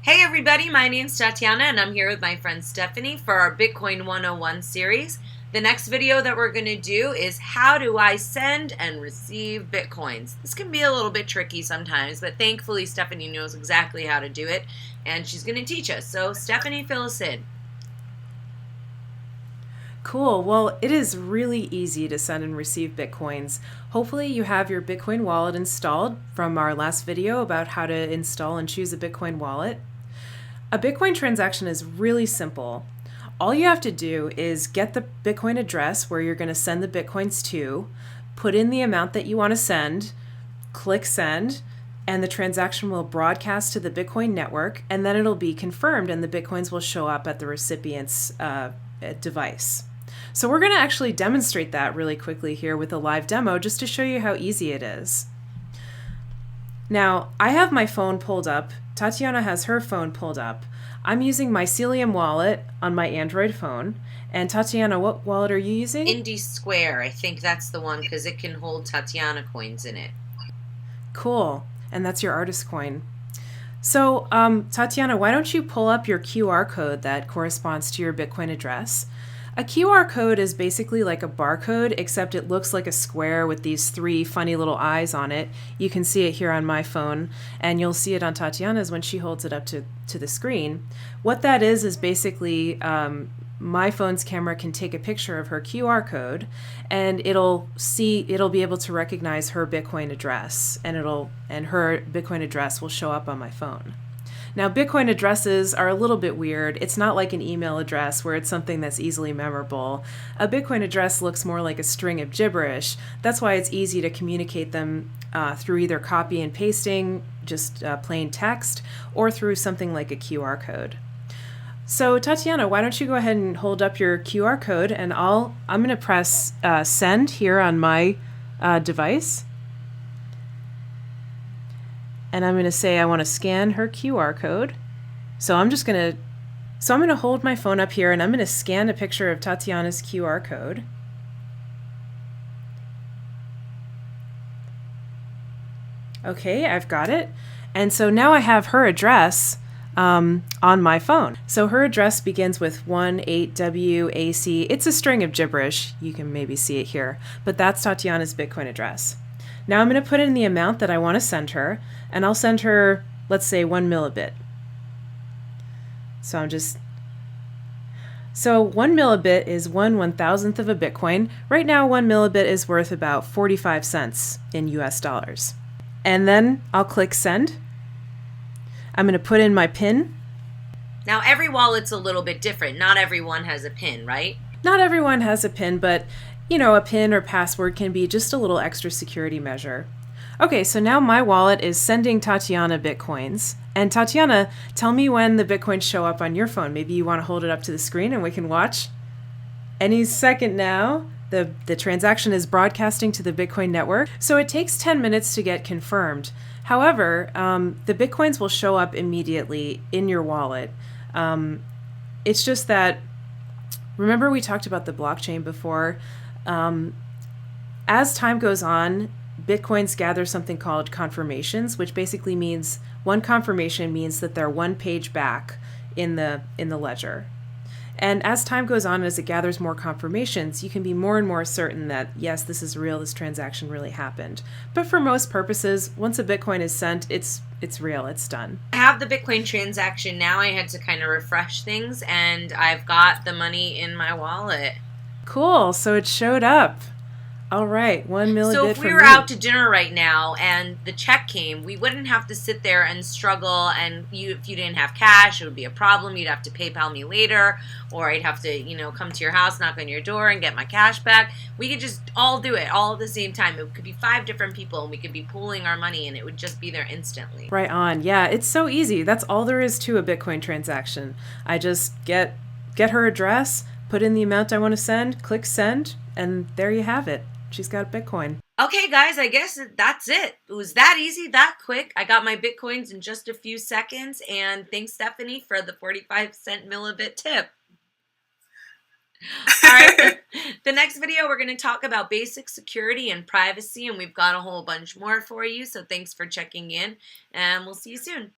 Hey everybody, my name's Tatiana and I'm here with my friend Stephanie for our Bitcoin 101 series. The next video that we're going to do is how do I send and receive Bitcoins. This can be a little bit tricky sometimes, but thankfully Stephanie knows exactly how to do it and she's going to teach us. So Stephanie, fill us in. Cool. Well, it is really easy to send and receive Bitcoins. Hopefully you have your Bitcoin wallet installed from our last video about how to install and choose a Bitcoin wallet. A Bitcoin transaction is really simple. All you have to do is get the Bitcoin address where you're going to send the Bitcoins to, put in the amount that you want to send, click send, and the transaction will broadcast to the Bitcoin network, and then it'll be confirmed and the Bitcoins will show up at the recipient's device. So we're going to actually demonstrate that really quickly here with a live demo just to show you how easy it is. Now, I have my phone pulled up. Tatiana has her phone pulled up. I'm using my Celium wallet on my Android phone. And Tatiana, what wallet are you using? Indy Square, I think that's the one because it can hold Tatiana coins in it. Cool. And that's your artist coin. So, Tatiana, why don't you pull up your QR code that corresponds to your Bitcoin address? A QR code is basically like a barcode, except it looks like a square with these three funny little eyes on it. You can see it here on my phone, and you'll see it on Tatiana's when she holds it up to the screen. What that is basically my phone's camera can take a picture of her QR code, and it'll be able to recognize her Bitcoin address, and her Bitcoin address will show up on my phone. Now, Bitcoin addresses are a little bit weird. It's not like an email address where it's something that's easily memorable. A Bitcoin address looks more like a string of gibberish. That's why it's easy to communicate them through either copy and pasting, just plain text, or through something like a QR code. So, Tatiana, why don't you go ahead and hold up your QR code, and I'm going to press send here on my device. And I'm going to say I want to scan her QR code. So I'm going to hold my phone up here and I'm going to scan a picture of Tatiana's QR code. Okay, I've got it. And so now I have her address on my phone. So her address begins with 18WAC. It's a string of gibberish. You can maybe see it here. But that's Tatiana's Bitcoin address. Now I'm going to put in the amount that I want to send her, and I'll send her, let's say, 1 millibit. So 1 millibit is 1/1000th of a Bitcoin. Right now, 1 millibit is worth about 45 cents in US dollars. And then I'll click send. I'm going to put in my PIN. Now, every wallet's a little bit different. Not everyone has a PIN, right? Not everyone has a PIN, but a PIN or password can be just a little extra security measure. Okay, so now my wallet is sending Tatiana Bitcoins. And Tatiana, tell me when the Bitcoins show up on your phone. Maybe you want to hold it up to the screen and we can watch. Any second now, the transaction is broadcasting to the Bitcoin network. So it takes 10 minutes to get confirmed. However, the Bitcoins will show up immediately in your wallet. It's just that, remember we talked about the blockchain before? As time goes on, Bitcoins gather something called confirmations, which basically means one confirmation means that they're one page back in the ledger. And as time goes on, as it gathers more confirmations, you can be more and more certain that, yes, this is real, this transaction really happened. But for most purposes, once a Bitcoin is sent, it's real, it's done. I have the Bitcoin transaction now. I had to kind of refresh things, and I've got the money in my wallet. Cool, so it showed up. All right, 1 millibit. So if we were out to dinner right now and the check came, we wouldn't have to sit there and struggle. And if you didn't have cash, it would be a problem. You'd have to PayPal me later, or I'd have to, come to your house, knock on your door, and get my cash back. We could just all do it all at the same time. It could be 5 different people, and we could be pooling our money, and it would just be there instantly. Right on. Yeah, it's so easy. That's all there is to a Bitcoin transaction. I just get her address, put in the amount I want to send, click send, and there you have it. She's got Bitcoin. Okay, guys, I guess that's it. It was that easy, that quick. I got my Bitcoins in just a few seconds, and thanks, Stephanie, for the 45-cent millibit tip. All right, the next video, we're going to talk about basic security and privacy, and we've got a whole bunch more for you, so thanks for checking in, and we'll see you soon.